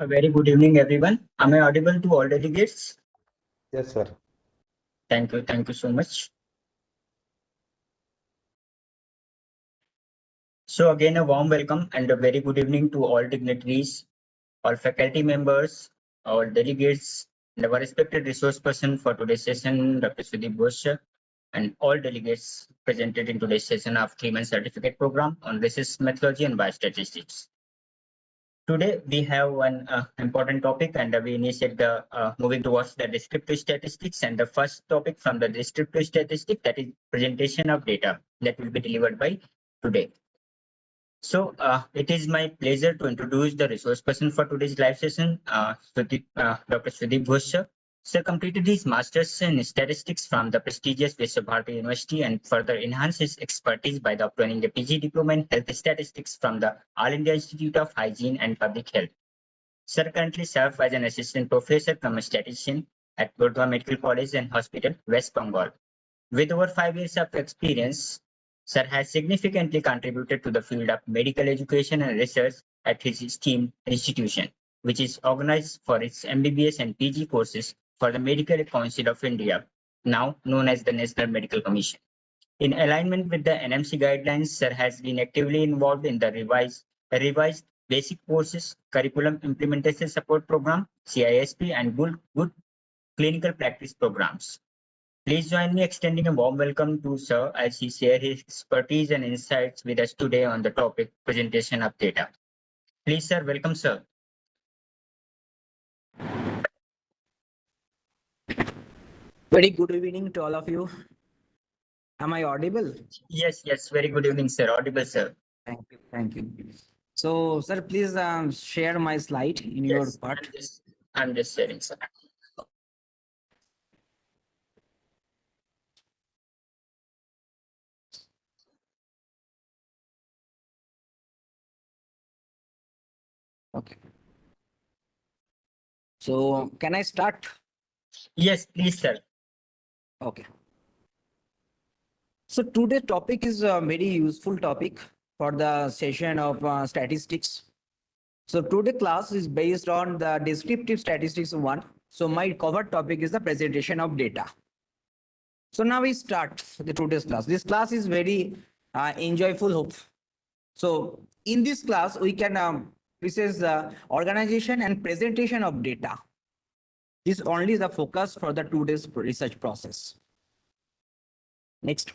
A very good evening, everyone. Am I audible to all delegates? Yes, sir. Thank you. Thank you so much. So again, a warm welcome and a very good evening to all dignitaries, all faculty members, all delegates, and our respected resource person for today's session, Dr. Sudip Ghosh, and all delegates presented in today's session of 3-month certificate program on research methodology and biostatistics. Today, we have one important topic, and we initiate the moving towards the descriptive statistics. And the first topic from the descriptive statistic, that is presentation of data, that will be delivered by today. So it is my pleasure to introduce the resource person for today's live session, Dr. Sudip Ghosh. Sir completed his master's in statistics from the prestigious Visva University and further enhanced his expertise by obtaining a PG diploma in health statistics from the All India Institute of Hygiene and Public Health. Sir currently serves as an assistant professor cum statistician at Burdwan Medical College and Hospital, West Bengal. With over 5 years of experience, Sir has significantly contributed to the field of medical education and research at his esteemed institution, which is organized for its MBBS and PG courses for the Medical Council of India, now known as the National Medical Commission. In alignment with the NMC guidelines, Sir has been actively involved in the revised basic courses, curriculum implementation support program, CISP, and good clinical practice programs. Please join me extending a warm welcome to Sir as he shares his expertise and insights with us today on the topic presentation of data. Please, sir, welcome, sir. Very good evening to all of you. Am I audible? Yes, very good evening, sir. Audible, sir. Thank you. So, sir, please share my slide in your part. I'm just sharing, sir. Okay. So, can I start? Yes, please, sir. Okay. So, today's topic is a very useful topic for the session of statistics. So, today's class is based on the descriptive statistics 1. So, my cover topic is the presentation of data. So, now we start the today's class. This class is very enjoyable, hope. So, in this class, we can this is the organization and presentation of data. This only is the focus for the today's research process. Next.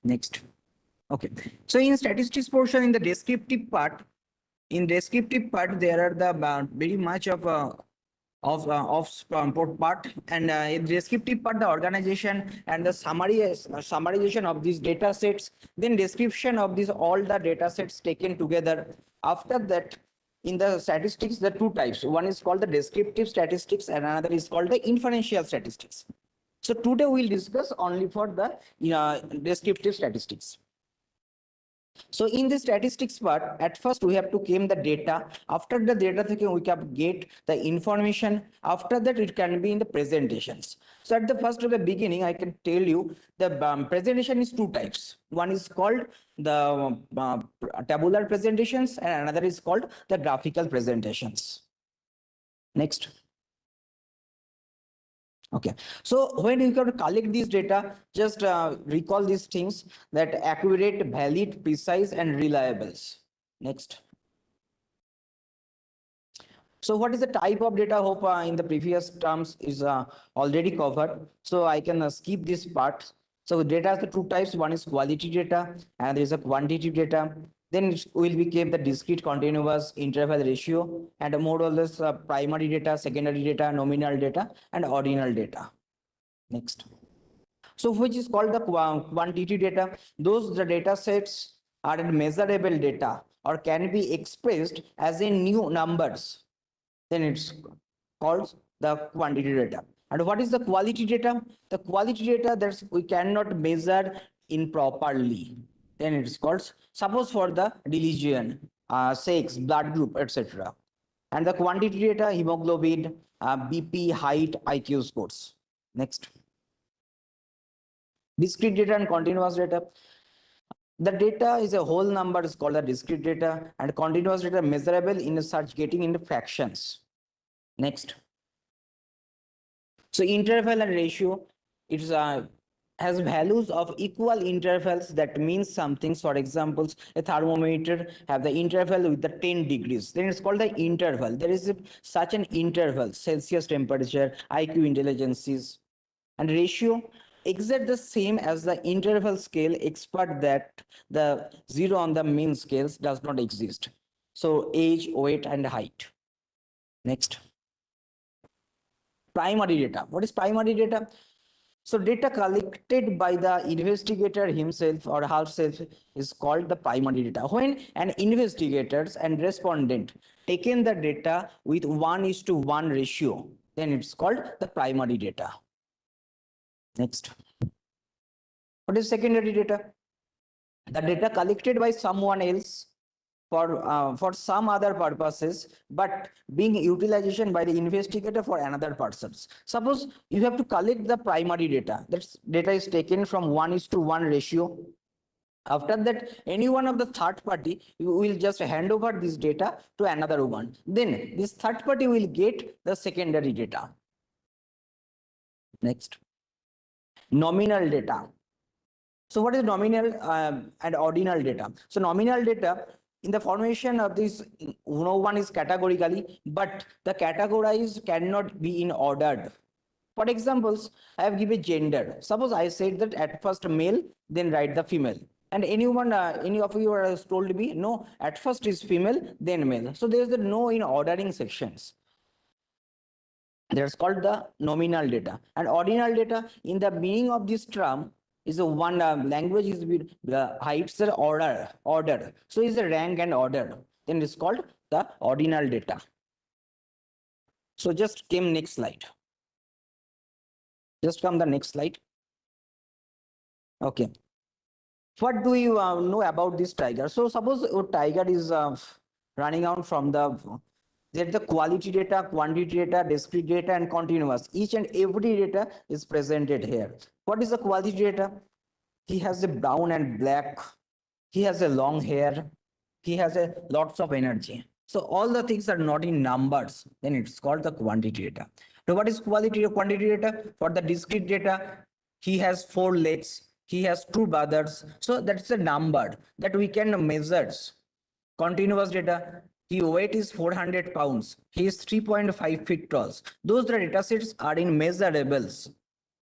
Next. Okay. So in statistics portion, in the descriptive part, there are the very much of part, and in descriptive part, the organization and the summarization of these data sets, then description of these all the data sets taken together. After that, in the statistics, the two types. One is called the descriptive statistics and another is called the inferential statistics. So today we'll discuss only for the descriptive statistics. So in the statistics part, at first we have to claim the data. After the data, we can get the information. After that, it can be in the presentations. So at the first of the beginning, I can tell you the presentation is two types. One is called the tabular presentations and another is called the graphical presentations. Next. Okay, so when you can collect these data, just recall these things that accurate, valid, precise, and reliable. Next. So what is the type of data? Hope in the previous terms is already covered. So I can skip this part. So data has the two types. One is quality data and there is a quantitative data. Then will become the discrete continuous interval ratio and more or less primary data, secondary data, nominal data, and ordinal data. Next. So which is called the quantity data. Those the data sets are measurable data or can be expressed as in new numbers. Then it's called the quantity data. And what is the quality data? The quality data that we cannot measure improperly. Then it's called, suppose for the religion, sex, blood group, etc. And the quantity data, hemoglobin, BP, height, IQ scores. Next. Discrete data and continuous data. The data is a whole number is called the discrete data, and continuous data measurable in such getting into fractions. Next. So interval and ratio, it's has values of equal intervals. That means something. For examples, a thermometer have the interval with the 10 degrees. Then it's called the interval. There is such an interval, Celsius temperature, IQ intelligences, and ratio exact the same as the interval scale, except that the zero on the mean scales does not exist. So age, weight, and height. Next. Primary data. What is primary data? So data collected by the investigator himself or herself is called the primary data. When an investigators and respondent taken the data with 1:1 ratio, then it's called the primary data. Next. What is secondary data? The data collected by someone else for some other purposes, but being utilization by the investigator for another purpose. Suppose you have to collect the primary data. That data is taken from 1:1 ratio. After that, any one of the third party, you will just hand over this data to another one. Then this third party will get the secondary data. Next. Nominal data. So what is nominal and ordinal data? So nominal data, in the formation of this, no one is categorically, but the categorized cannot be in ordered. For examples, I have given gender. Suppose I said that at first male, then write the female. And anyone, any of you are told me, no, at first is female, then male. So there is the no in ordering sections. That's called the nominal data. And ordinal data, in the meaning of this term, is a one language is with heights the order. So is the rank and order. Then it's called the ordinal data. So just came next slide. Just come the next slide. Okay. What do you know about this tiger? So suppose your tiger is running out from there's the quality data, quantity data, discrete data, and continuous. Each and every data is presented here. What is the quality data? He has a brown and black. He has a long hair. He has a lots of energy. So all the things are not in numbers. Then it's called the quantity data. Now what is quality or quantity data? For the discrete data, he has 4 legs. He has 2 brothers. So that's a number that we can measure. Continuous data, his weight is 400 pounds. He is 3.5 feet tall. Those data sets are in measurables.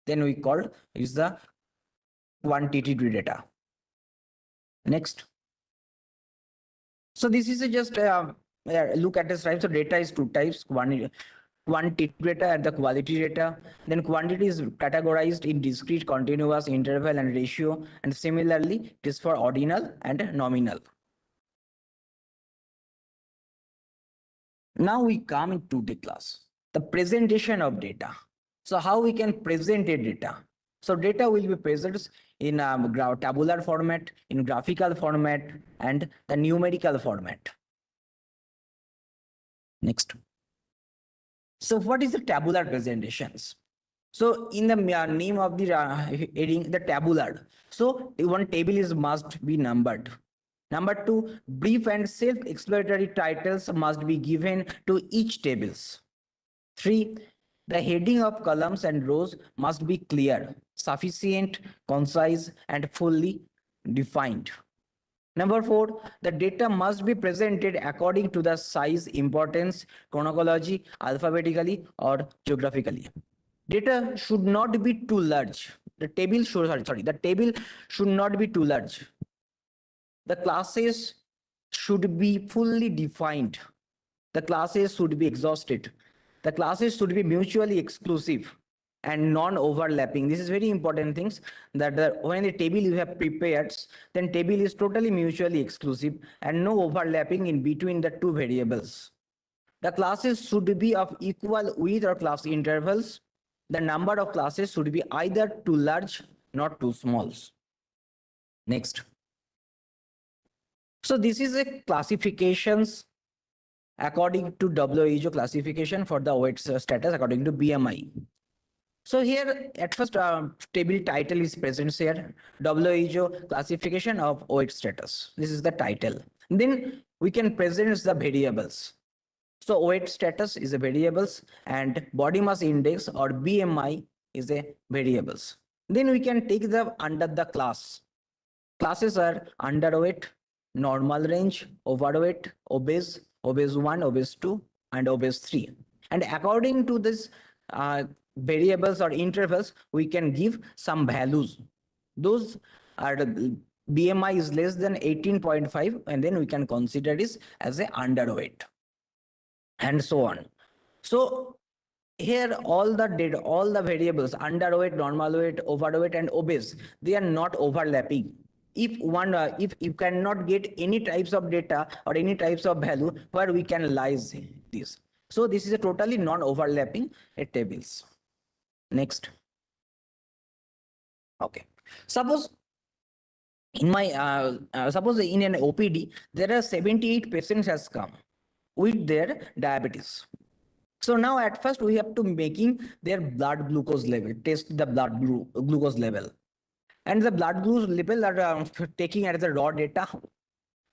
Then we call is the quantitative data. Next. So this is just look at this type. So data is 2 types: quantitative data and the quality data. Then quantity is categorized in discrete, continuous, interval, and ratio. And similarly, it is for ordinal and nominal. Now we come into the class, the presentation of data. So how we can present a data? So data will be presented in tabular format, in graphical format, and the numerical format. Next. So what is the tabular presentations? So in the name of the heading, the tabular. So one table is must be numbered. Number 2, brief and self-explanatory titles must be given to each tables. 3, the heading of columns and rows must be clear, sufficient, concise, and fully defined. Number 4, the data must be presented according to the size, importance, chronology, alphabetically, or geographically. Data should not be too large. The table should not be too large. The classes should be fully defined. The classes should be exhausted. The classes should be mutually exclusive and non-overlapping. This is very important things that when the table you have prepared, then table is totally mutually exclusive and no overlapping in between the 2 variables. The classes should be of equal width or class intervals. The number of classes should be either too large, not too small. Next. So this is a classifications according to WHO classification for the weight status according to BMI. So here at first table title is present here, WHO classification of weight status. This is the title. Then we can present the variables. So weight status is a variables and body mass index or BMI is a variables. Then we can take the under the class. Classes are underweight, normal range, overweight, obese, obese 1, obese 2, and obese 3. And according to this variables or intervals, we can give some values. Those are the BMI is less than 18.5, and then we can consider this as a underweight, and so on. So here all the data, all the variables, underweight, normal weight, overweight, and obese, they are not overlapping. If one if you cannot get any types of data or any types of value where we can lies this, so this is a totally non-overlapping tables. Next. Okay, suppose in my suppose in an OPD there are 78 patients has come with their diabetes. So now at first we have to making their blood glucose level, test the blood glucose level. And the blood glucose level are taking as the raw data.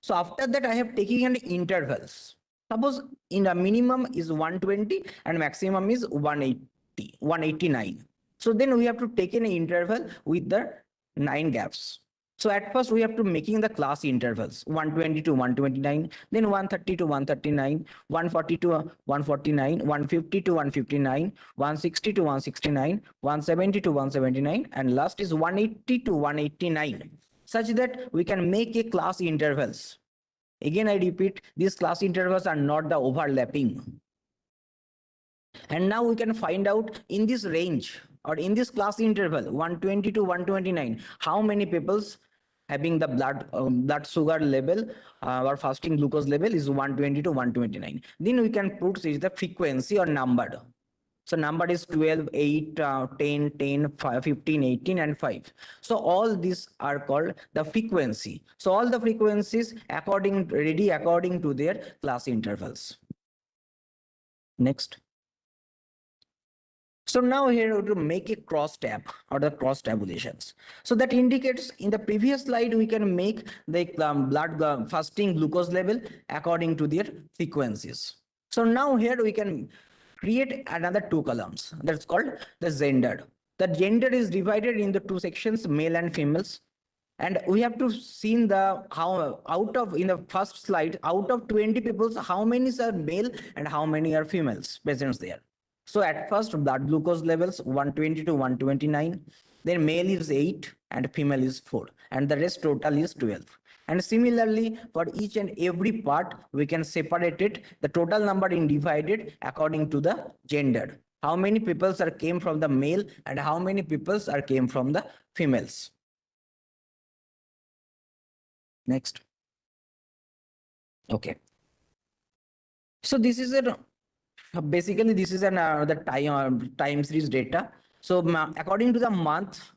So after that I have taking an intervals. Suppose in a minimum is 120 and maximum is 180, 189. So then we have to take an interval with the 9 gaps. So at first we have to making the class intervals 120 to 129, then 130 to 139, 140 to 149, 150 to 159, 160 to 169, 170 to 179, and last is 180 to 189, such that we can make a class intervals. Again, I repeat, these class intervals are not the overlapping. And now we can find out in this range or in this class interval 120 to 129, how many people's having the blood sugar level or fasting glucose level is 120 to 129. Then we can put is the frequency or number. So number is 12, 8, 10, 10, 5, 15, 18, and 5. So all these are called the frequency. So all the frequencies according to their class intervals. Next. So now here to make a cross tab or the cross tabulations. So that indicates in the previous slide we can make the blood fasting glucose level according to their frequencies. So now here we can create another 2 columns that's called the gender. The gender is divided into 2 sections, male and females. And we have to see the how out of in the first slide out of 20 people how many are male and how many are females present there. So at first blood glucose levels 120 to 129, then male is 8 and female is 4, and the rest total is 12. And similarly for each and every part we can separate it, the total number in divided according to the gender. How many people are came from the male and how many people are came from the females. Next. Okay. So this is a basically this is an the time series data. So according to the month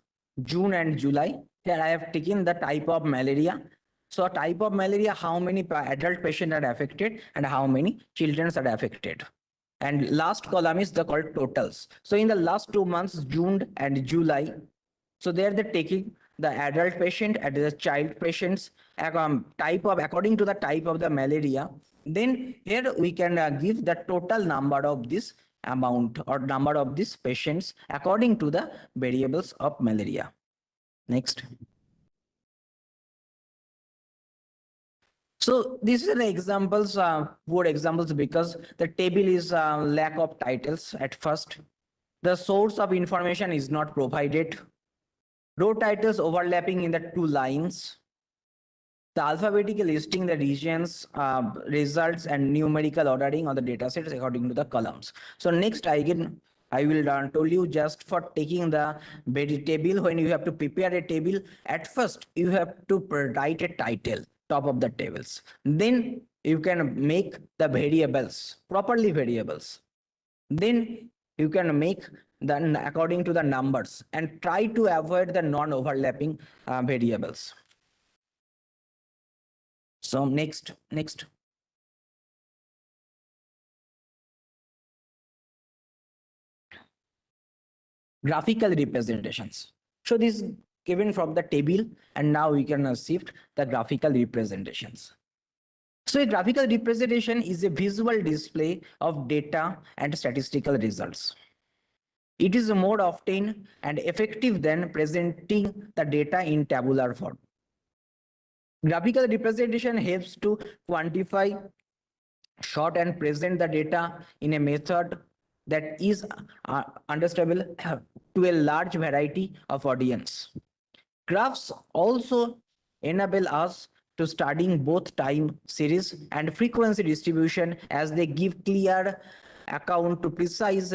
June and July, here I have taken the type of malaria. So type of malaria, how many adult patients are affected and how many children are affected. And last column is the called totals. So in the last 2 months, June and July, so there they're taking the adult patient and the child patients type of according to the type of the malaria. Then here we can give the total number of this amount or number of these patients according to the variables of malaria. Next. So these are the examples, poor examples, because the table is lack of titles at first. The source of information is not provided. Row titles overlapping in the 2 lines. The alphabetical listing the regions, results, and numerical ordering of the data sets according to the columns. So next I will tell you just for taking the table. When you have to prepare a table, at first you have to write a title top of the tables. Then you can make the variables properly variables. Then you can make then according to the numbers and try to avoid the non-overlapping variables. So next. Graphical representations. So this is given from the table, and now we can shift the graphical representations. So a graphical representation is a visual display of data and statistical results. It is more often and effective than presenting the data in tabular form. Graphical representation helps to quantify, sort and present the data in a method that is understandable to a large variety of audience. Graphs also enable us to studying both time series and frequency distribution, as they give clear account to precise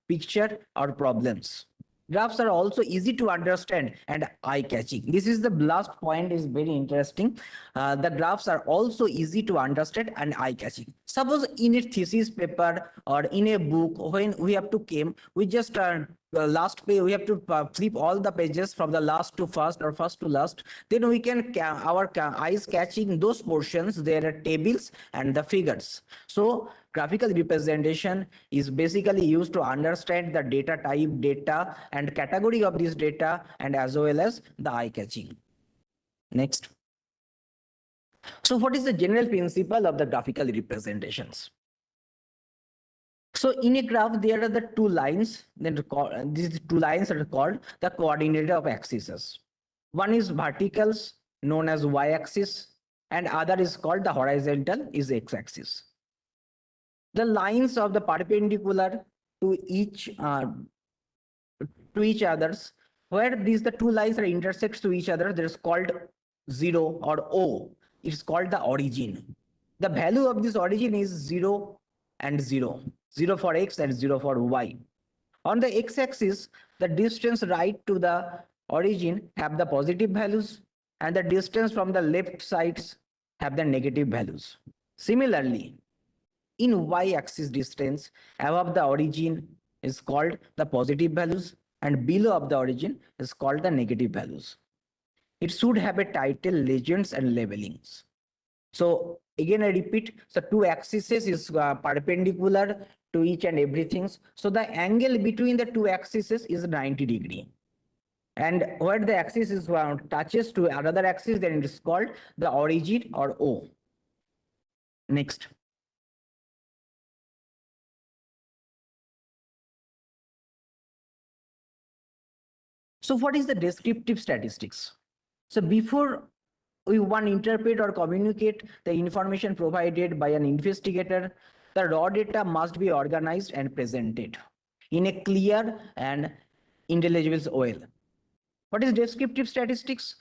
picture or problems. Graphs are also easy to understand and eye-catching. This is the last point, is very interesting. The graphs are also easy to understand and eye-catching. Suppose in a thesis paper or in a book, when we have to came, we just last page, we have to flip all the pages from the last to first or first to last. Then we can our eyes catching those portions. There are tables and the figures. So graphical representation is basically used to understand the data type, data and category of this data, and as well as the eye catching. Next. So what is the general principle of the graphical representations? So in a graph, there are the two lines. Then these two lines are called the coordinator of axes. One is verticals, known as y-axis, and other is called the horizontal, is x-axis. The lines of the perpendicular to each others, where these the two lines are intersects to each other, there is called 0 or O. It is called the origin. The value of this origin is 0 and 0. 0 for x and 0 for y. On the x-axis, the distance right to the origin have the positive values, and the distance from the left sides have the negative values. Similarly, in y-axis, distance above the origin is called the positive values, and below of the origin is called the negative values. It should have a title, legends, and labelings. So again, I repeat, so two axes is perpendicular to each and everything. So the angle between the two axes is 90 degrees. And where the axis is touches to another axis, then it is called the origin or O. Next. So what is the descriptive statistics? So before we interpret or communicate the information provided by an investigator, the raw data must be organized and presented in a clear and intelligible way. What is descriptive statistics?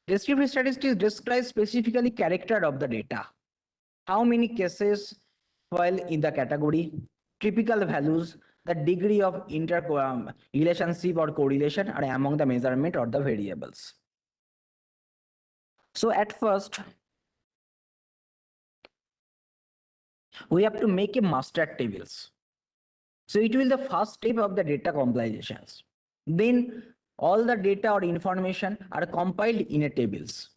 Descriptive statistics describes specifically character of the data. How many cases fall in the category, typical values, the degree of relationship or correlation are among the measurement or the variables. So at first, we have to make a master tables. So it will be the first step of the data compilations. Then all the data or information are compiled in a tables.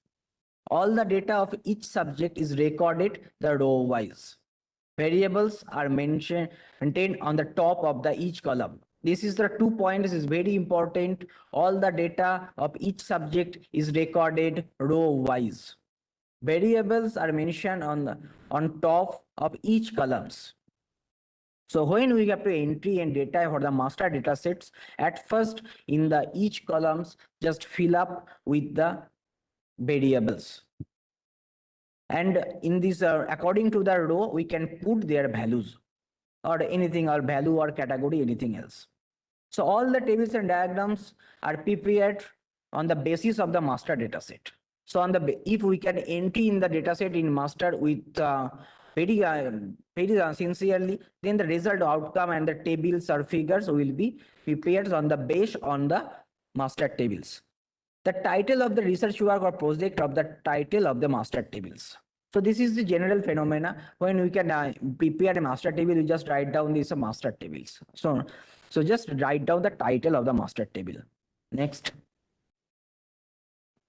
All the data of each subject is recorded the row wise. Variables are maintained on the top of the each column. This is the 2 points is very important. All the data of each subject is recorded row wise. Variables are mentioned on top of each columns. So when we have to entry and data for the master data sets, at first in the each columns, just fill up with the variables. And in this, according to the row, we can put their values or anything, or value or category, anything else. So all the tables and diagrams are prepared on the basis of the master data set. So on the, if we can entry in the data set in master with very sincerely, then the result outcome and the tables or figures will be prepared on the base on the master tables. The title of the research work or project of the title of the master tables. So this is the general phenomena. When we can prepare a master table, you just write down these master tables. So just write down the title of the master table. Next.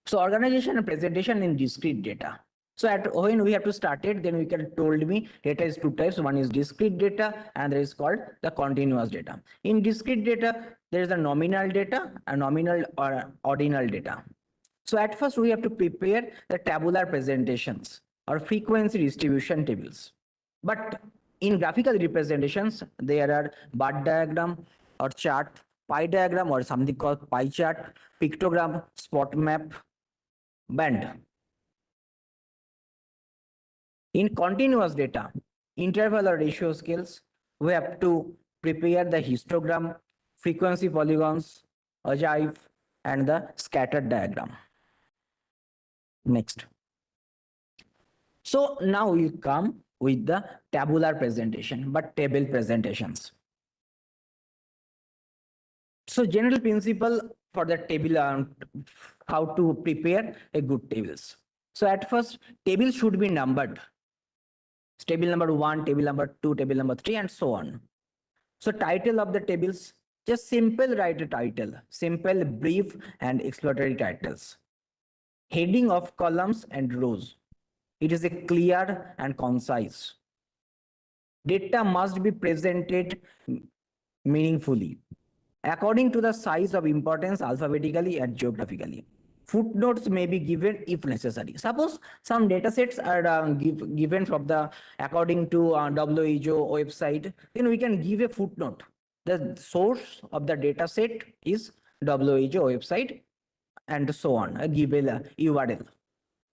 So organization and presentation in discrete data. So when we have to start it, then we can told me data is two types. One is discrete data and there is called the continuous data. In discrete data, there is a nominal data, a nominal or ordinal data. So at first we have to prepare the tabular presentations or frequency distribution tables. But in graphical representations, there are bar diagram or chart, pie diagram or something called pie chart, pictogram, spot map, band. In continuous data, interval or ratio scales, we have to prepare the histogram, frequency polygons, ogive, and the scattered diagram. Next. So now we come with the tabular presentation, but table presentations. So general principle for the table, how to prepare a good tables. So at first, tables should be numbered. Table number 1, table number 2, table number 3, and so on. So title of the tables, just simple write a title, simple, brief, and exploratory titles. Heading of columns and rows. It is a clear and concise. Data must be presented meaningfully, according to the size of importance alphabetically and geographically. Footnotes may be given if necessary. Suppose some data sets are given from the according to WHO website, then we can give a footnote. The source of the data set is WHO website and so on. I give a URL.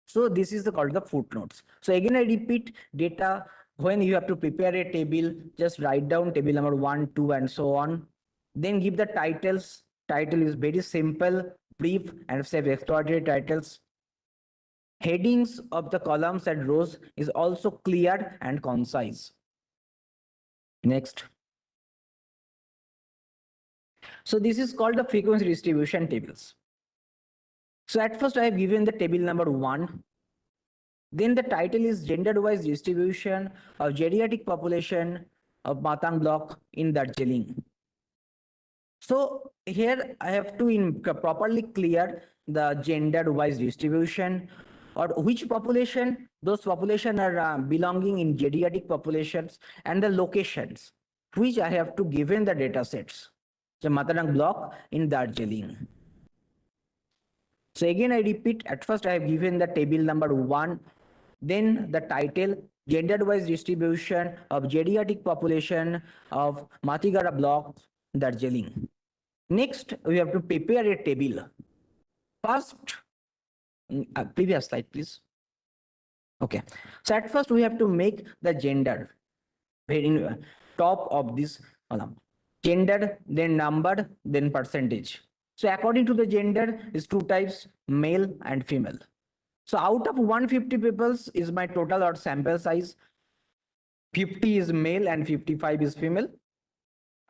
So this is called the footnotes. So again, I repeat, data, when you have to prepare a table, just write down table number 1, 2, and so on. Then give the titles. Title is very simple, brief, and self-explanatory titles. Headings of the columns and rows is also clear and concise. Next. So this is called the frequency distribution tables. So at first I have given the table number 1. Then the title is gender-wise distribution of geriatric population of Matang block in Darjeeling. So here I have to properly clear the gender-wise distribution or which population, those population are belonging in geriatric populations and the locations which I have to given the data sets. So Matang block in Darjeeling. So again I repeat, at first I have given the table number 1, then the title, gender-wise distribution of geriatric population of Matigara block, Darjeeling. Next, we have to prepare a table. First, previous slide, please. Okay. So at first, we have to make the gender very top of this column. Gender, then number, then percentage. So according to the gender, is two types, male and female. So out of 150 people is my total or sample size. 50 is male and 55 is female.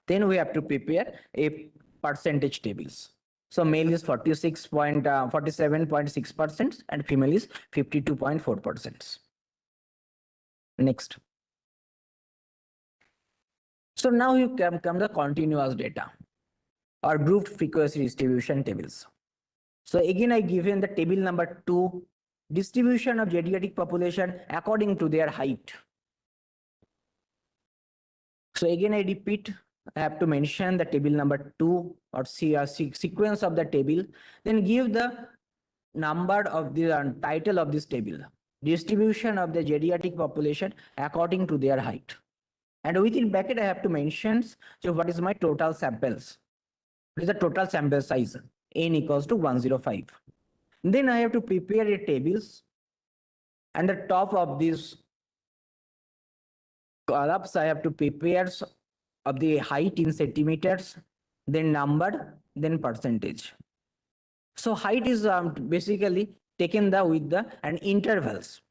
Then we have to prepare a percentage tables. So male is 47.6% and female is 52.4%. Next. So now you come the continuous data or grouped frequency distribution tables. So again, I given the table number 2, distribution of geriatric population according to their height. So again, I repeat, I have to mention the table number 2 or sequence of the table, then give the number of the title of this table, distribution of the geriatric population according to their height. And within bracket, I have to mention so what is my total samples. What is the total sample size? N equals to 105. Then I have to prepare a tables and the top of these columns I have to prepare of the height in centimeters, then number, then percentage. So height is basically taken with the and intervals.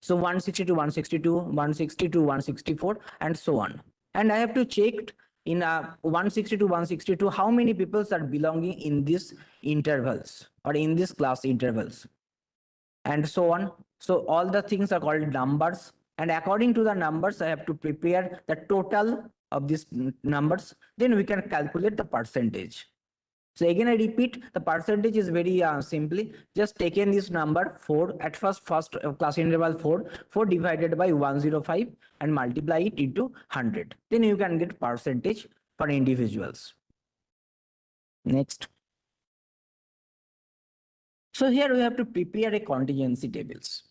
So 160 to 162, 160 to 164, and so on. And I have to check in 160 to 162 how many people are belonging in these intervals or in this class intervals, and so on. So all the things are called numbers, and according to the numbers I have to prepare the total of these numbers. Then we can calculate the percentage. So again, I repeat, the percentage is very simply just taken this number 4 at first class interval 4 divided by 105 and multiply it into 100. Then you can get percentage for individuals. Next. So here we have to prepare a contingency tables.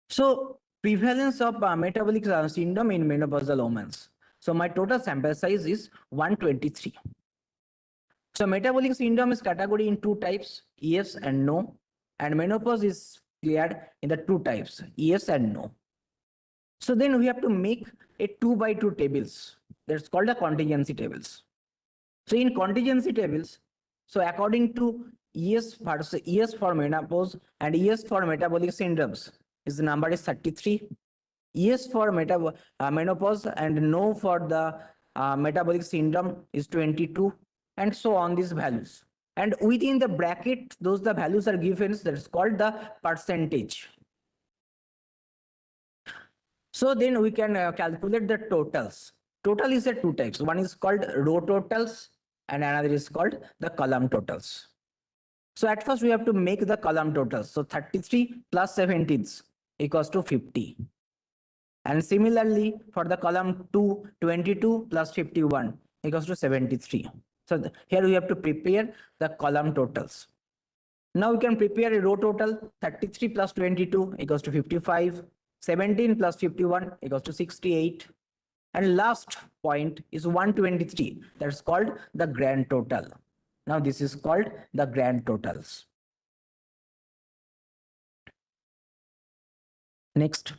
So prevalence of metabolic syndrome in menopausal women. So my total sample size is 123. So metabolic syndrome is category in two types, yes and no, and menopause is cleared in the two types, yes and no. So then we have to make a 2x2 tables. That's called the contingency tables. So in contingency tables, so according to yes for menopause and yes for metabolic syndromes, is the number is 33. Yes for menopause and no for the metabolic syndrome is 22, and so on these values. And within the bracket, those the values are given, that's called the percentage. So then we can calculate the totals. Total is a two types. One is called row totals and another is called the column totals. So at first we have to make the column totals. So 33 plus 17 equals to 50. And similarly for the column 2, 22 plus 51 equals to 73. So here we have to prepare the column totals. Now we can prepare a row total. 33 plus 22 equals to 55. 17 plus 51 equals to 68. And last point is 123. That's called the grand total. Now this is called the grand totals. Next.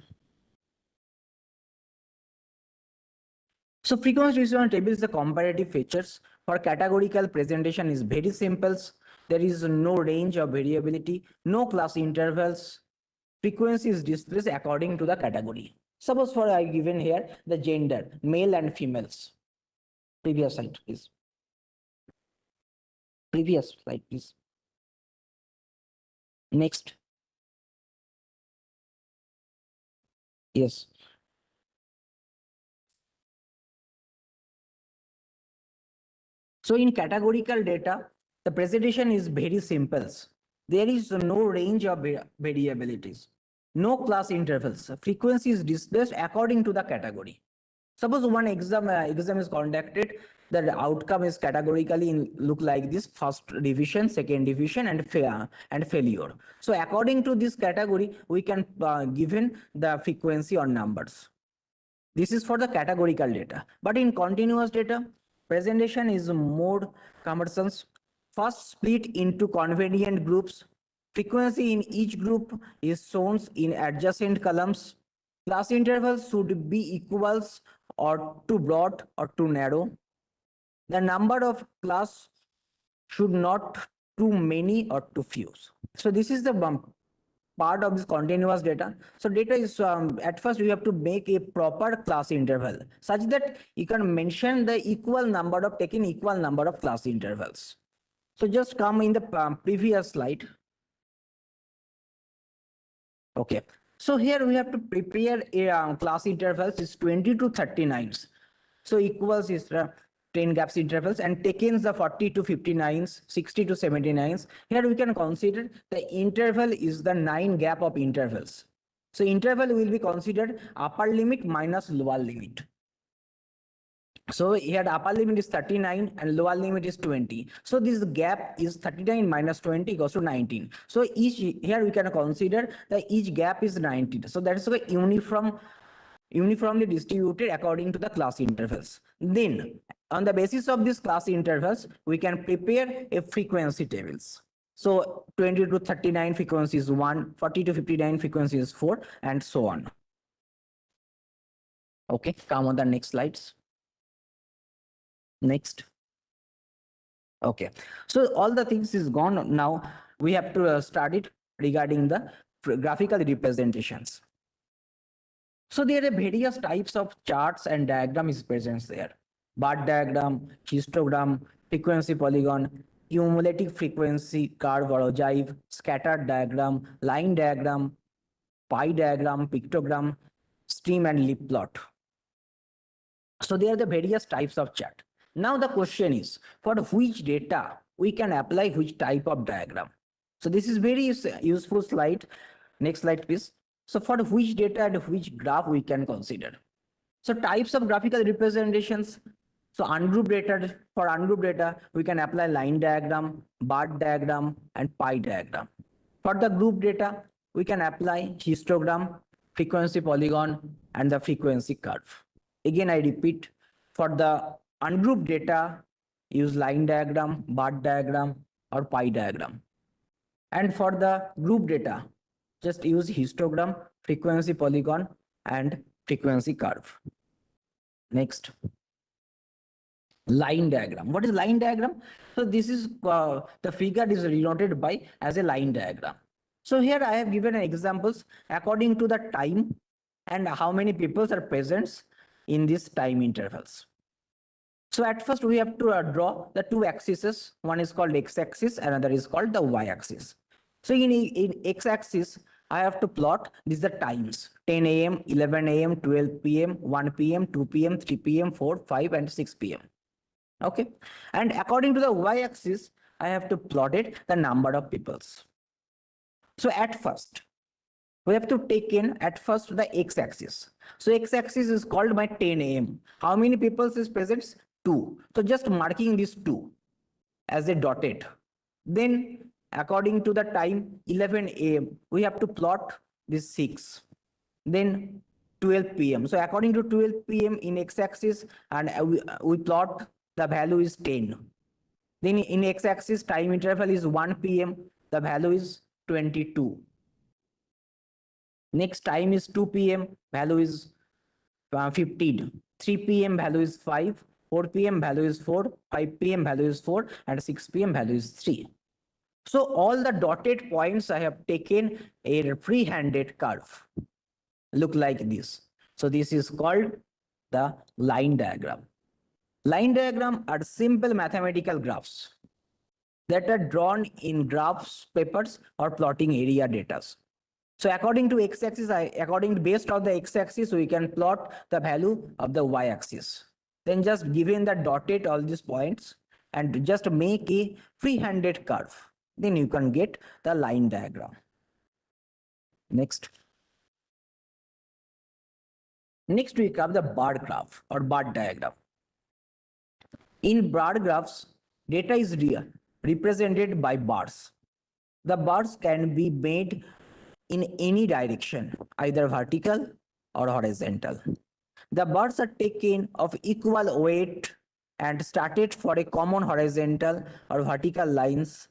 So frequency distribution table is the comparative features. For categorical presentation is very simple. There is no range of variability, no class intervals. Frequency is displayed according to the category. Suppose for I given here the gender, male and females. Previous slide, please. Previous slide, please. Next. Yes. So in categorical data, the presentation is very simple. There is no range of variabilities, no class intervals. Frequency is displayed according to the category. Suppose one exam is conducted, the outcome is categorically look like this: first division, second division, and failure. So according to this category, we can given the frequency or numbers. This is for the categorical data. But in continuous data, presentation is more cumbersome. First, split into convenient groups. Frequency in each group is shown in adjacent columns. Class intervals should be equals or too broad or too narrow. The number of class should not too many or too few. So this is the part of this continuous data. So data is at first you have to make a proper class interval such that you can mention the equal number of class intervals. So just come in the previous slide. Okay. So here we have to prepare a class intervals is 20 to 39. So equals is 10 gaps intervals and takens the 40 to 59s, 60 to 79s. Here we can consider the interval is the 9 gap of intervals. So interval will be considered upper limit minus lower limit. So here the upper limit is 39 and lower limit is 20. So this gap is 39 minus 20 equals to 19. So here we can consider that each gap is 19. So that is uniformly distributed according to the class intervals. Then on the basis of these class intervals, we can prepare a frequency tables. So 20 to 39 frequency is 1, 40 to 59 frequency is 4, and so on. Okay, come on the next slides. Next. Okay, so all the things is gone. Now we have to start it regarding the graphical representations. So there are various types of charts and diagrams present there. Bar diagram, histogram, frequency polygon, cumulative frequency curve or ogive, scattered diagram, line diagram, pie diagram, pictogram, stream and leaf plot. So there are the various types of chart. Now the question is, for which data we can apply which type of diagram? So this is very useful slide. Next slide, please. So for which data and which graph we can consider. So types of graphical representations. So ungrouped data, for ungrouped data, we can apply line diagram, bar diagram, and pie diagram. For the group data, we can apply histogram, frequency polygon, and the frequency curve. Again, I repeat, for the ungrouped data, use line diagram, bar diagram, or pie diagram. And for the group data, just use histogram, frequency polygon, and frequency curve. Next, line diagram. What is line diagram? So this is the figure is denoted by as a line diagram. So here I have given examples according to the time and how many people are present in these time intervals. So at first we have to draw the two axes. One is called x-axis, another is called the y-axis. So in x-axis, I have to plot these are times: 10 a.m., 11 a.m., 12 p.m., 1 p.m., 2 p.m., 3 p.m., 4, 5, and 6 p.m. Okay. And according to the y-axis, I have to plot it the number of peoples. So at first, we have to take in at first the x-axis. So x-axis is called by 10 a.m. How many people is present? 2. So just marking this 2 as a dotted. Then according to the time 11 a.m. we have to plot this 6. Then 12 p.m. So according to 12 p.m. in x-axis, and we plot the value is 10. Then in x-axis time interval is 1 p.m. The value is 22. Next time is 2 p.m. value is 15. 3 p.m. value is 5. 4 p.m. value is 4. 5 p.m. value is 4. And 6 p.m. value is 3. So all the dotted points I have taken a free-handed curve. Look like this. So this is called the line diagram. Line diagram are simple mathematical graphs that are drawn in graphs papers or plotting area data. So according to x-axis, based on the x-axis, we can plot the value of the y-axis. Then just given the dotted all these points and just make a free-handed curve. Then you can get the line diagram. Next. Next we have the bar graph or bar diagram. In bar graphs, data is represented by bars. The bars can be made in any direction, either vertical or horizontal. The bars are taken of equal weight and started for a common horizontal or vertical lines,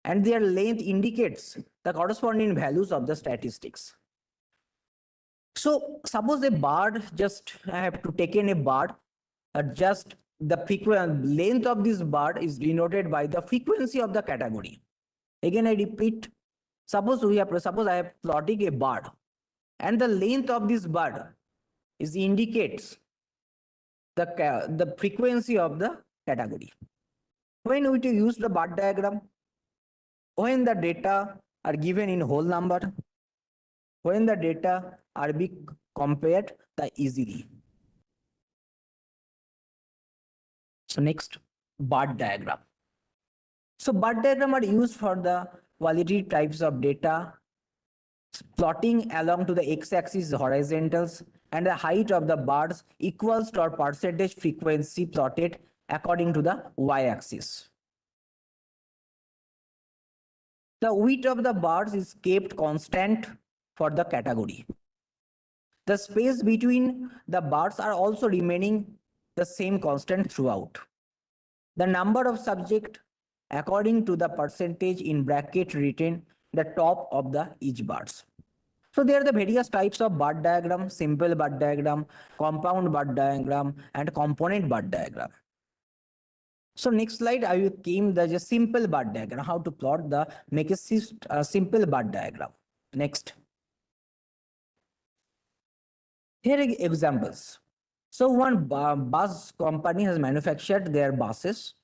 and their length indicates the corresponding values of the statistics. So suppose a bar, just I have to take in a bar, just the length of this bar is denoted by the frequency of the category. Again, I repeat, suppose I have plotting a bar and the length of this bar is indicates the frequency of the category. When we use the bar diagram, when the data are given in whole number, when the data are being compared easily. So next, bar diagram. So bar diagram are used for the quality types of data, plotting along to the x-axis horizontals, and the height of the bars equals to our percentage frequency plotted according to the y-axis. The width of the bars is kept constant for the category. The space between the bars are also remaining the same constant throughout. The number of subject according to the percentage in bracket written the top of the each bars. So there are the various types of bar diagram: simple bar diagram, compound bar diagram, and component bar diagram. So next slide, I will came the simple bar diagram, how to plot the make a simple bar diagram. Next. Here are examples. So one bus company has manufactured their buses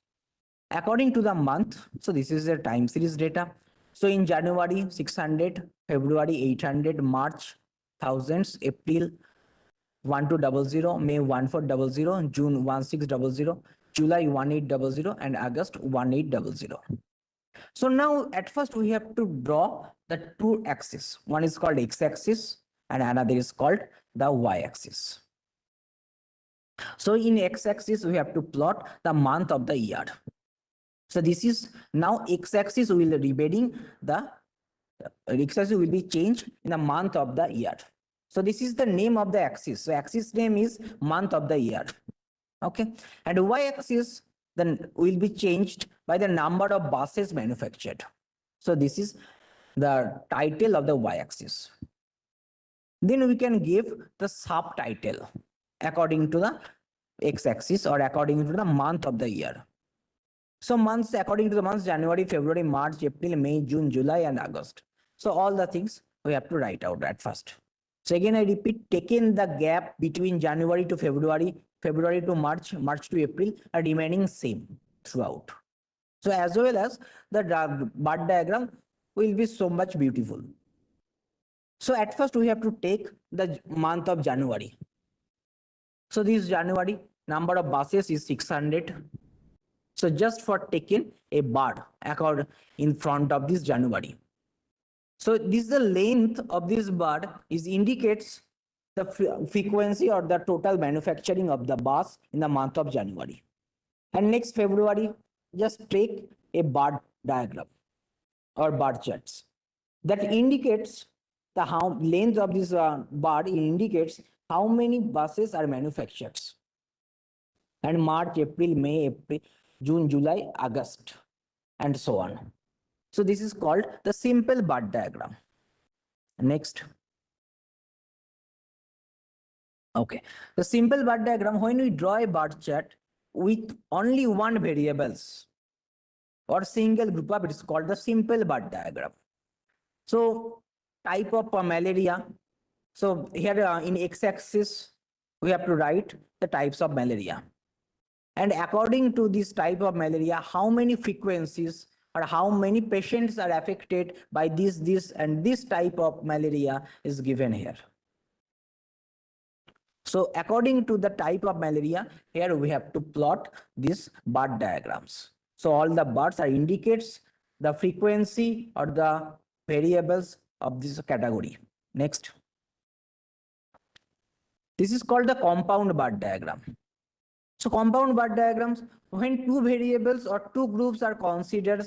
according to the month. So this is their time series data. So in January 600, February 800, March thousands, April 1200, May 1400, June 1600, July 1800 and August 1800. So now at first we have to draw the two axes. One is called x-axis and another is called the y-axis. So in x-axis we have to plot the month of the year. So this is now x-axis will be bearing the x-axis will be changed in the month of the year. So this is the name of the axis. So axis name is month of the year. Okay, and y-axis then will be changed by the number of buses manufactured. So this is the title of the y-axis. Then we can give the subtitle according to the x-axis or according to the month of the year. So months, according to the months, January, February, March, April, May, June, July, and August. So all the things we have to write out at first. So again, I repeat, taking the gap between January to February, February to March, March to April are remaining same throughout. So as well as the bar diagram will be so much beautiful. So at first we have to take the month of January. So this January, number of buses is 600. So just for taking a bar accord in front of this January. So this the length of this bar is indicates the frequency or the total manufacturing of the bus in the month of January. And next February, just take a bar diagram or bar charts that indicates the how length of this bar indicates how many buses are manufactured. And March, April, May, April, June, July, August, and so on. So this is called the simple bar diagram. Next. Okay, the simple bar diagram, when we draw a bar chart with only one variables or single group up, it is called the simple bar diagram. So type of malaria. So here in x-axis, we have to write the types of malaria. And according to this type of malaria, how many frequencies or how many patients are affected by this and this type of malaria is given here. So according to the type of malaria, here we have to plot these bar diagrams. So all the bars are indicates the frequency or the variables of this category. Next. This is called the compound bar diagram. So compound bar diagrams, when two variables or two groups are considered,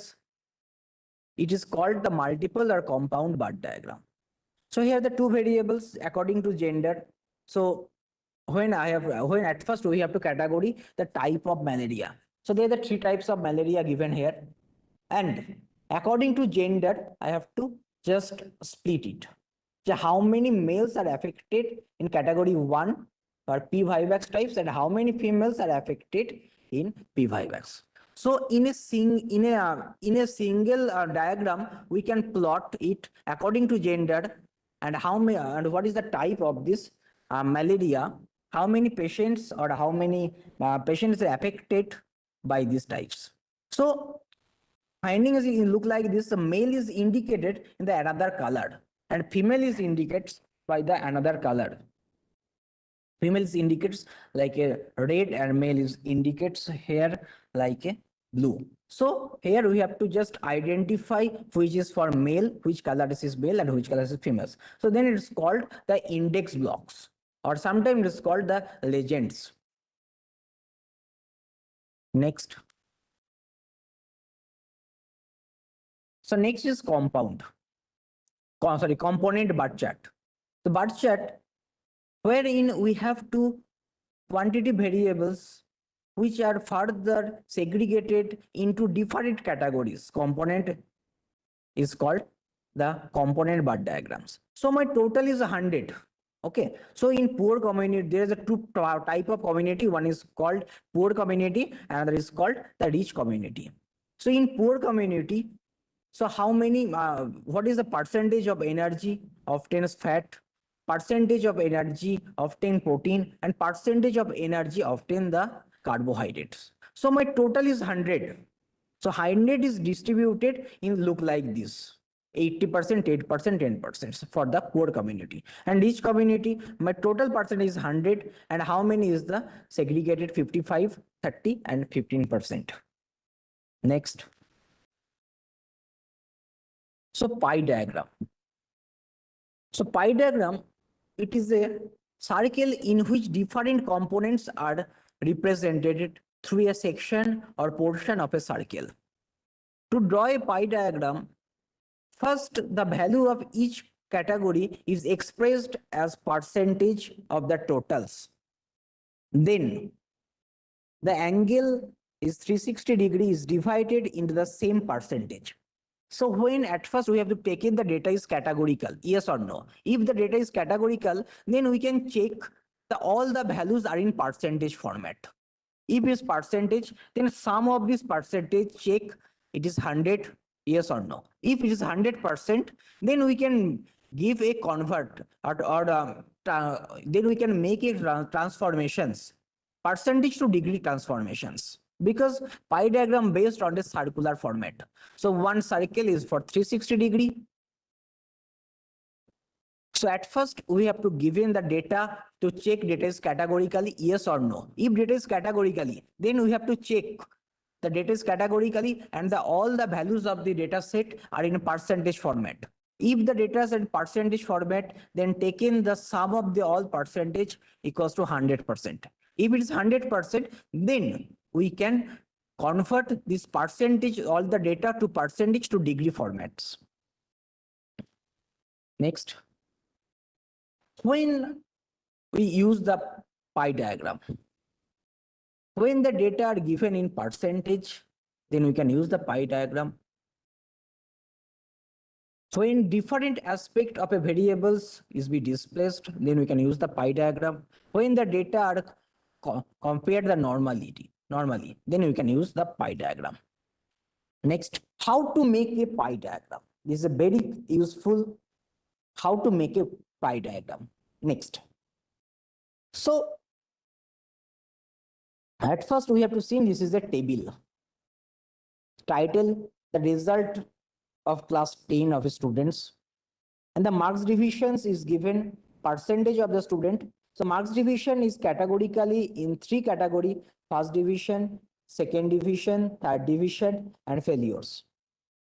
it is called the multiple or compound bar diagram. So here the two variables according to gender. So when at first we have to category the type of malaria. So there are the three types of malaria given here. And according to gender, I have to just split it. So how many males are affected in category 1 or P5X types and how many females are affected in P5X. So in a single diagram, we can plot it according to gender and how many and what is the type of this malaria, how many patients or how many patients are affected by these types. So findings look like this: the male is indicated in the another color and female is indicated by the another color. Female is indicates like a red and male is indicates here like a blue. So here we have to just identify which is for male, which color is male and which color is females. So then it's called the index blocks or sometimes it's called the legends. Next. So next is component bar chart. The bar chart wherein we have two quantity variables which are further segregated into different categories. Component is called the component bar diagrams. So my total is 100. Okay, so in poor community, there is a two type of community. One is called poor community, another is called the rich community. So in poor community, so how many, what is the percentage of energy obtains fat, percentage of energy obtain protein, and percentage of energy obtain the carbohydrates. So my total is 100. So 100 is distributed in look like this. 80%, 8%, 10% for the poor community. And each community, my total percent is 100. And how many is the segregated 55, 30 and 15%. Next. So pie diagram. So pie diagram, it is a circle in which different components are represented through a section or portion of a circle. To draw a pie diagram, first the value of each category is expressed as percentage of the totals. Then the angle is 360 degrees divided into the same percentage. So when at first we have to take in the data is categorical, yes or no. If the data is categorical, then we can check all the values are in percentage format. If it is percentage, then sum of this percentage check it is 100, yes or no. If it is 100%, then we can give a convert then we can make it transformations, percentage to degree transformations, because pie diagram based on the circular format. So one circle is for 360 degree. So at first we have to give in the data to check data is categorically yes or no. If data is categorically, then we have to check the data is categorically and all the values of the data set are in a percentage format. If the data is in percentage format, then take in the sum of the all percentage equals to 100%. If it is 100%, then we can convert this percentage, all the data to percentage to degree formats. Next. When we use the pie diagram, when the data are given in percentage, then we can use the pie diagram. When different aspect of a variables is be displaced, then we can use the pie diagram. When the data are compared the normally, then we can use the pie diagram. Next, how to make a pie diagram. This is a very useful how to make a pie diagram. Next. So at first we have to see this is a table. Title, the result of class 10 of students, and the marks divisions is given percentage of the student. So marks division is categorically in 3 category: first division, second division, third division, and failures.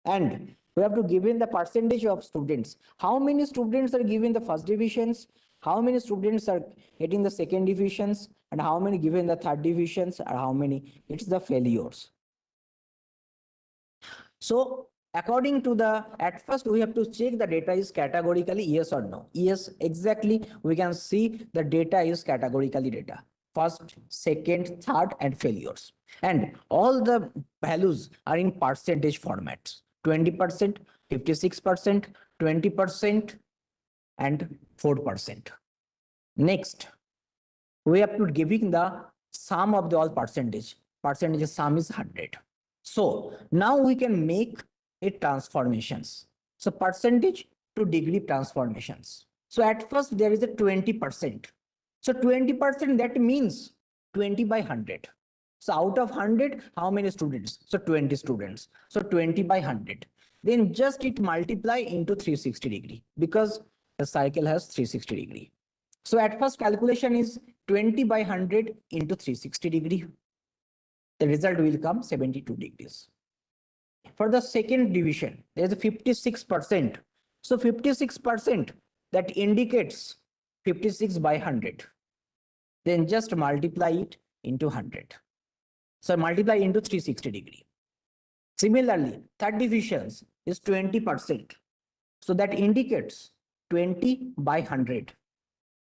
And we have to give in the percentage of students. How many students are given the first divisions? How many students are getting the second divisions? And how many given the third divisions? Or how many it's the failures? So according to the, at first we have to check the data is categorically yes or no. Yes, exactly. We can see the data is categorically data. First, second, third, and failures. And all the values are in percentage formats. 20%, 56%, 20%, and 4%. Next, we have to giving the sum of the all percentage. Percentage sum is 100. So now we can make it transformations. So percentage to degree transformations. So at first there is a 20%. So 20%, that means 20 by 100. So out of 100, how many students? So 20 students. So 20 by 100. Then just it multiply into 360 degree because the cycle has 360 degree. So at first calculation is 20 by 100 into 360 degree. The result will come 72 degrees. For the second division, there is a 56%. So 56%, that indicates 56 by 100. Then just multiply it into 100. So multiply into 360 degree. Similarly, third divisions is 20%. So that indicates 20 by 100.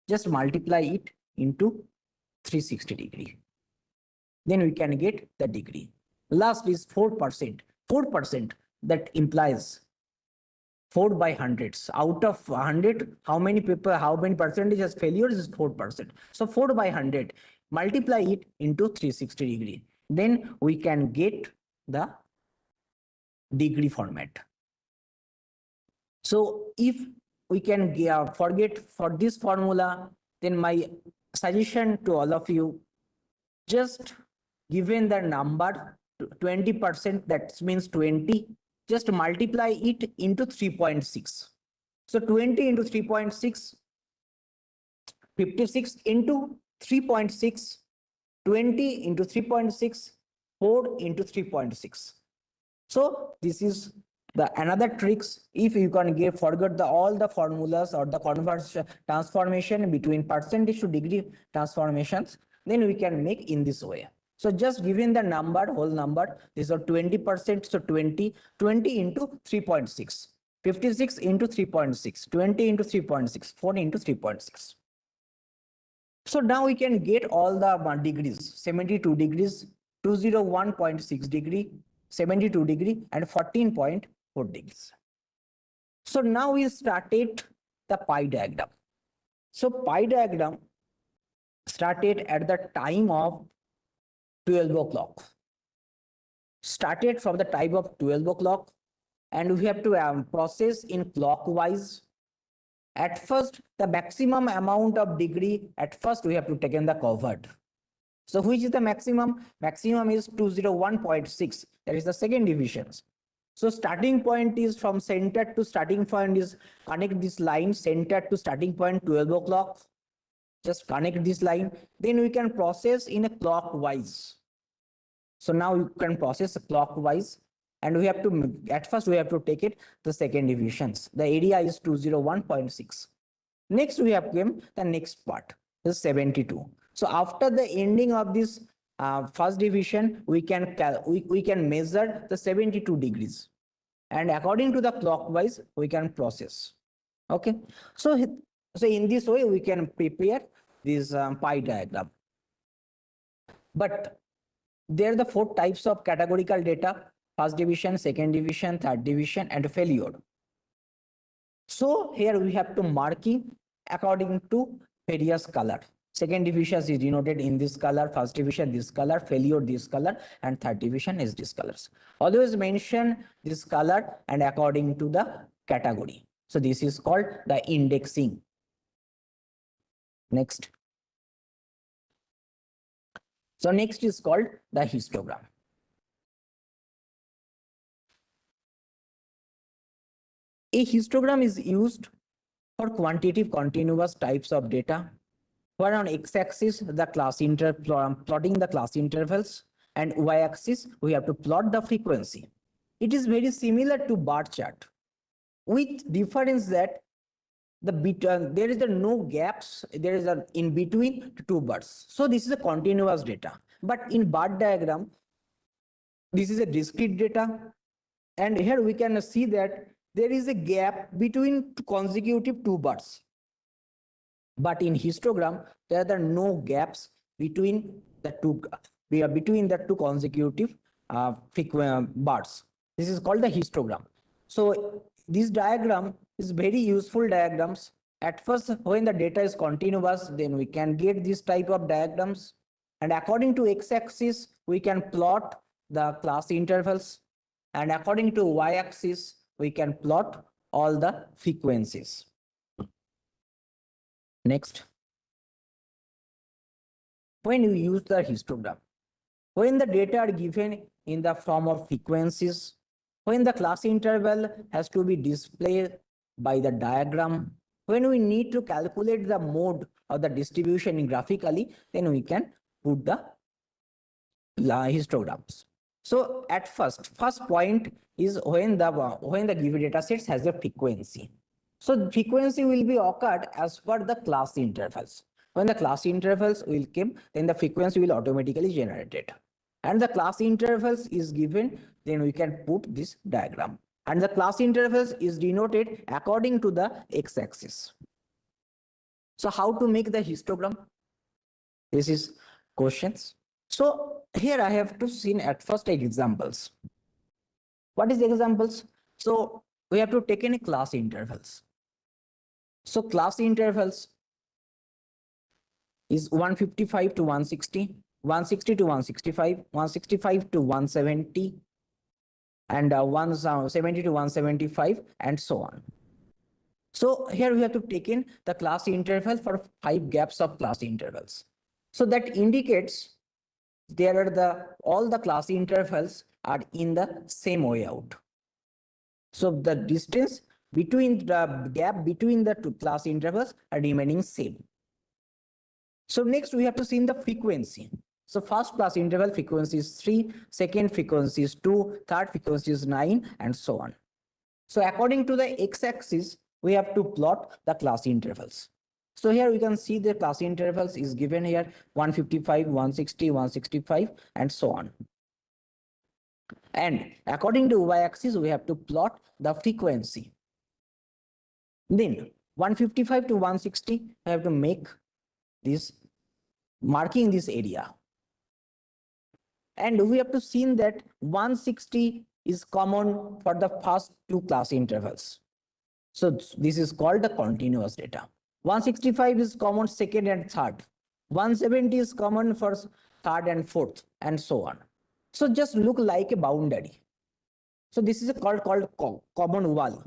Just multiply it into 360 degree. Then we can get the degree. Last is 4%. 4%, that implies 4 by hundreds. Out of 100, how many people, how many percentage has failures is 4%. So 4 by 100, multiply it into 360 degree. Then we can get the degree format. So if we can forget for this formula, then my suggestion to all of you, just given the number 20%, that means 20, just multiply it into 3.6. So 20 into 3.6, 56 into 3.6, 20 into 3.6, 4 into 3.6. So this is the another tricks. If you can forget all the formulas or the conversion transformation between percentage to degree transformations, then we can make in this way. So just given the number, whole number, these are 20%. So 20 into 3.6, 56 into 3.6, 20 into 3.6, 40 into 3.6. So now we can get all the degrees: 72 degrees, 201.6 degree, 72 degree, and 14.4 degrees. So now we started the pie diagram. So pie diagram started at the time of 12 o'clock. Started from the time of 12 o'clock, and we have to process in clockwise. At first, the maximum amount of degree, at first we have to take in the covered. So which is the maximum? Maximum is 201.6. That is the second division. So starting point is from center to starting point is connect this line, center to starting point 12 o'clock. Just connect this line. Then we can process in a clockwise. So now you can process clockwise. And we have to, at first we have to take it the second divisions. The area is 201.6. Next we have came the next part is 72. So after the ending of this first division, we can measure the 72 degrees, and according to the clockwise we can process. Okay, so in this way we can prepare this pie diagram. But there are the 4 types of categorical data: first division, second division, third division, and failure. So here we have to marking according to various color. Second division is denoted in this color, first division this color, failure this color, and third division is this colors. Always mention this color and according to the category. So this is called the indexing. Next. So next is called the histogram. A histogram is used for quantitative continuous types of data, where on x-axis the plotting the class intervals, and y-axis we have to plot the frequency. It is very similar to bar chart, with difference that there is no gaps, there is a in between 2 bars. So this is a continuous data. But in bar diagram, this is a discrete data, and here we can see that there is a gap between consecutive 2 bars. But in histogram, there are no gaps between the two consecutive bars. This is called the histogram. So this diagram is very useful diagrams. At first, when the data is continuous, then we can get this type of diagrams. And according to x-axis, we can plot the class intervals. And according to y-axis, we can plot all the frequencies. Next. When you use the histogram, when the data are given in the form of frequencies, when the class interval has to be displayed by the diagram, when we need to calculate the mode of the distribution graphically, then we can put the histograms. So at first point is when the given data sets has a frequency. So the frequency will be occurred as per the class intervals. When the class intervals will come, then the frequency will automatically generated. And the class intervals is given, then we can put this diagram. And the class intervals is denoted according to the x-axis. So how to make the histogram? This is questions. So here I have to see at first examples. What is the examples? So we have to take any class intervals. So class intervals is 155 to 160, 160 to 165, 165 to 170, and 170 to 175, and so on. So here we have to take in the class interval for 5 gaps of class intervals. So that indicates there are all the class intervals are in the same way out. So the distance between the gap between the 2 class intervals are remaining same. So next we have to see in the frequency. So first class interval frequency is 3, second frequency is 2, third frequency is 9, and so on. So according to the x-axis, we have to plot the class intervals. So here we can see the class intervals is given here 155, 160, 165, and so on. And according to y-axis, we have to plot the frequency. Then 155 to 160, I have to make this marking this area. And we have to see that 160 is common for the first two class intervals. So this is called the continuous data. 165 is common second and third. 170 is common for third and fourth, and so on. So just look like a boundary. So this is called common wall.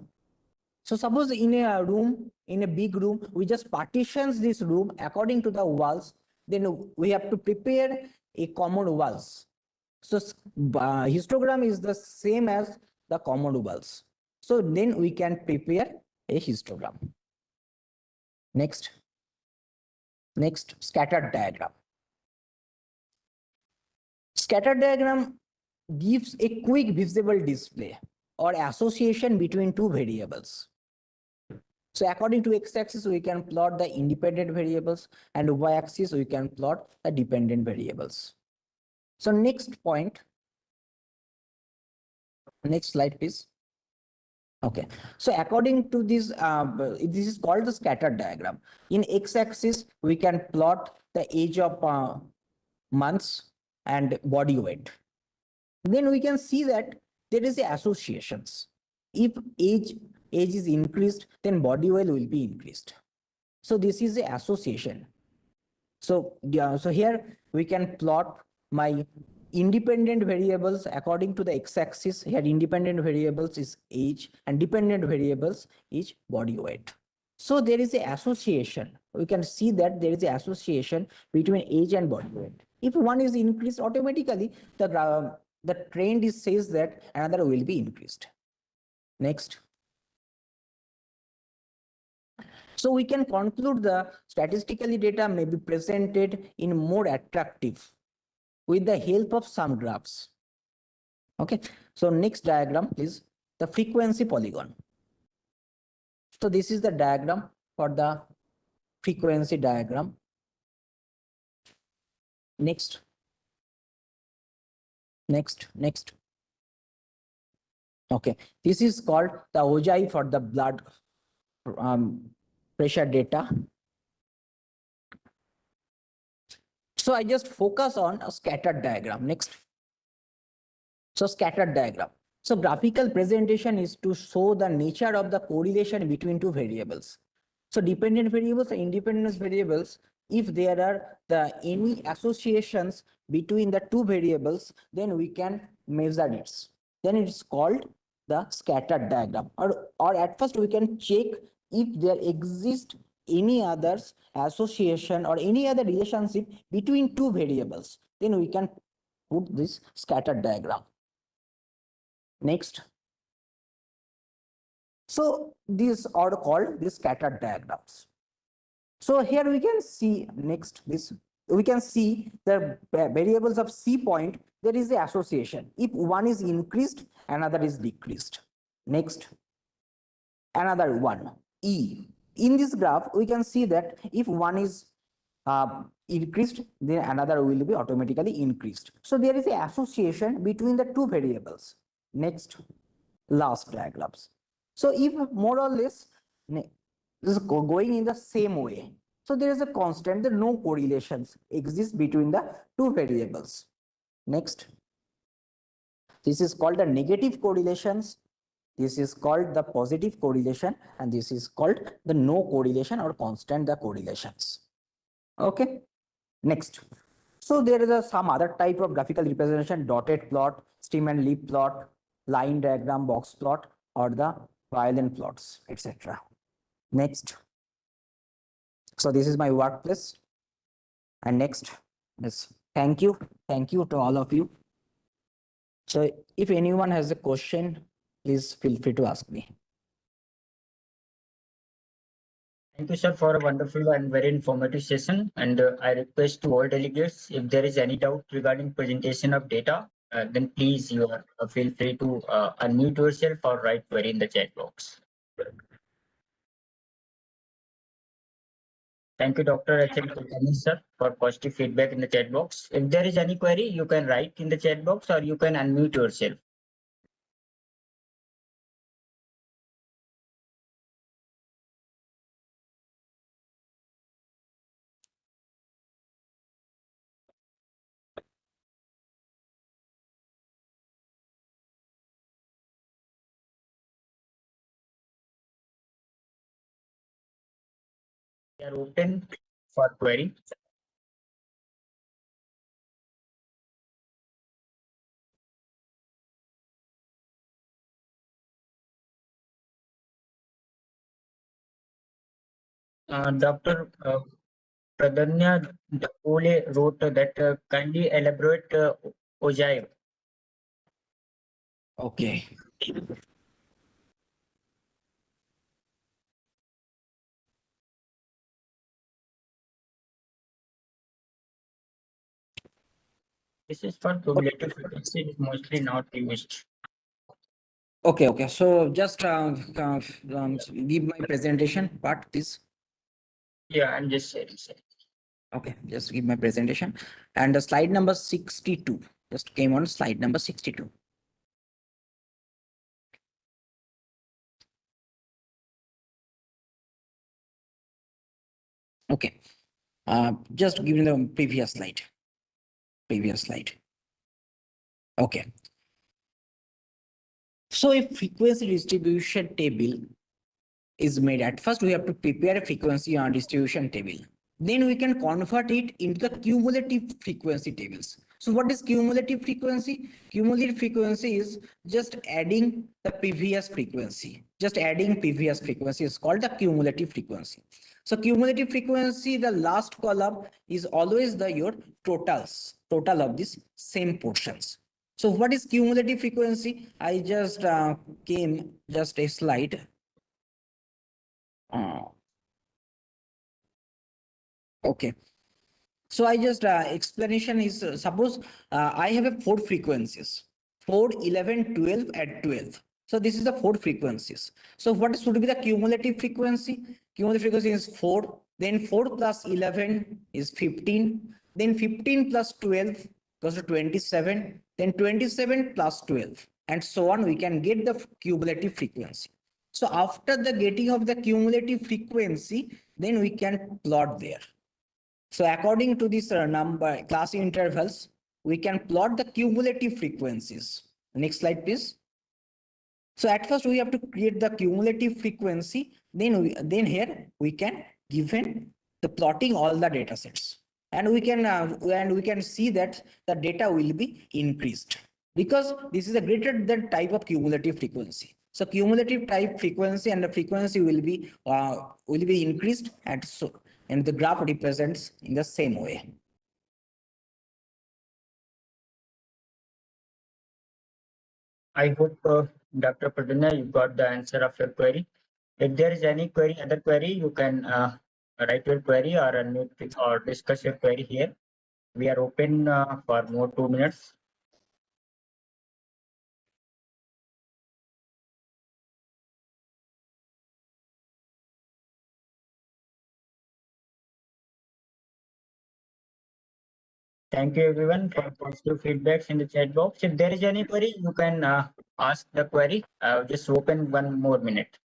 So suppose in a room, in a big room, we just partitions this room according to the walls. Then we have to prepare a common walls. So histogram is the same as the common walls. So then we can prepare a histogram. Next scattered diagram. Scattered diagram gives a quick visible display or association between two variables. So according to x-axis, we can plot the independent variables, and y-axis, we can plot the dependent variables. So next point, next slide, please. Okay, so according to this, this is called the scattered diagram. In x-axis, we can plot the age of months and body weight. Then we can see that there is associations. If age is increased, then body weight will be increased. So this is the association. So here we can plot my independent variables according to the x-axis. Here independent variables is age and dependent variables is body weight. So there is an association. We can see that there is an association between age and body weight. If one is increased, automatically the trend says that another will be increased. Next. So we can conclude the statistically data may be presented in more attractive with the help of some graphs. Okay, so next diagram is the frequency polygon. So this is the diagram for the frequency diagram. Next. Okay, this is called the OJI for the blood pressure data. So I just focus on a scattered diagram. Next. So scattered diagram. So graphical presentation is to show the nature of the correlation between two variables. So dependent variables and independent variables, if there are any associations between the two variables, then we can measure it. Then it's called the scattered diagram. Or at first we can check if there exists any other association or any other relationship between two variables. Then we can put this scattered diagram. Next. So these are called the scattered diagrams. So here we can see we can see the variables of C point, there is the association. If one is increased, another is decreased. Next, another one, E. In this graph, we can see that if one is increased, then another will be automatically increased. So there is an association between the two variables. Next, last diagrams. So if more or less this is going in the same way, so there is a constant, there no correlations exist between the two variables. Next, this is called the negative correlations. This is called the positive correlation, and this is called the no correlation or constant the correlations. Okay. Next. So there is some other type of graphical representation: dotted plot, stem and leaf plot, line diagram, box plot, or the violin plots, etc. Next. So this is my workplace. And next is thank you to all of you. So if anyone has a question, please feel free to ask me. Thank you, sir, for a wonderful and very informative session. And I request to all delegates, if there is any doubt regarding presentation of data, then please you are feel free to unmute yourself or write query in the chat box. Thank you, Dr. H.M. Kulkarni, sir, for positive feedback in the chat box. If there is any query, you can write in the chat box or you can unmute yourself. We are open for query. Dr. Pradanya Dapole wrote that kindly elaborate Ojai. Okay. This is for cumulative frequency, it is mostly not used. Okay. So just give my presentation part, please. Yeah, I'm just sharing. Sir. Okay, just give my presentation. And the slide number 62 just came on slide number 62. Okay, just give me the previous slide. Okay. So a frequency distribution table is made. At first, we have to prepare a frequency distribution table. Then we can convert it into the cumulative frequency tables. So what is cumulative frequency? Cumulative frequency is just adding the previous frequency. Just adding previous frequency is called the cumulative frequency. So cumulative frequency, the last column is always the your total of these same portions. So what is cumulative frequency? I just came just a slide. Okay. So I just explanation is suppose I have a 4 frequencies 4, 11, 12 and 12. So this is the 4 frequencies. So what should be the cumulative frequency? Cumulative frequency is 4. Then 4 plus 11 is 15. Then 15 plus 12 goes to 27. Then 27 plus 12 and so on. We can get the cumulative frequency. So after the getting of the cumulative frequency, then we can plot there. So according to this number class intervals, we can plot the cumulative frequencies. Next slide, please. So at first we have to create the cumulative frequency. Then here we can given the plotting all the data sets, and we can see that the data will be increased because this is a greater than type of cumulative frequency. So cumulative type frequency and the frequency will be increased, and the graph represents in the same way. I hope Dr. Pradanya, you got the answer of your query. If there is any other query, you can write your query or unmute or discuss your query here. We are open for more 2 minutes. Thank you everyone for positive feedbacks in the chat box. If there is any query, you can ask the query. Just open 1 more minute.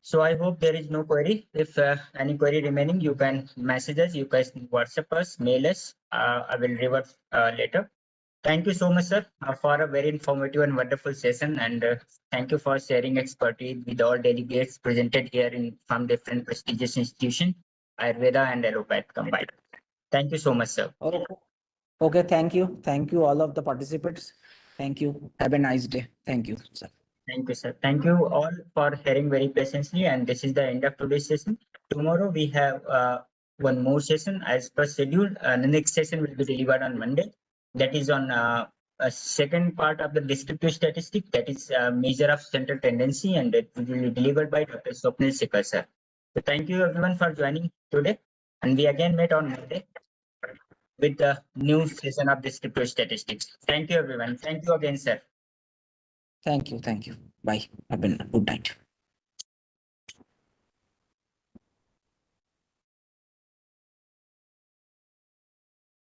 So I hope there is no query. If any query remaining, you can message us, you can WhatsApp us, mail us. I will revert later. Thank you so much, sir, for a very informative and wonderful session. And thank you for sharing expertise with all delegates presented here from different prestigious institutions, Ayurveda and Allopathy combined. Thank you so much, sir. Okay, thank you. Thank you, all of the participants. Thank you. Have a nice day. Thank you, sir. Thank you, sir. Thank you all for hearing very patiently. And this is the end of today's session. Tomorrow we have one more session as per schedule. The next session will be delivered on Monday. That is on a second part of the descriptive statistics, that is a measure of central tendency, and it will be delivered by Dr. Swapnil Sekhar sir. So thank you everyone for joining today, and we again met on Monday with the new session of descriptive statistics. Thank you everyone. Thank you again, sir. Thank you. Bye. Have a good night.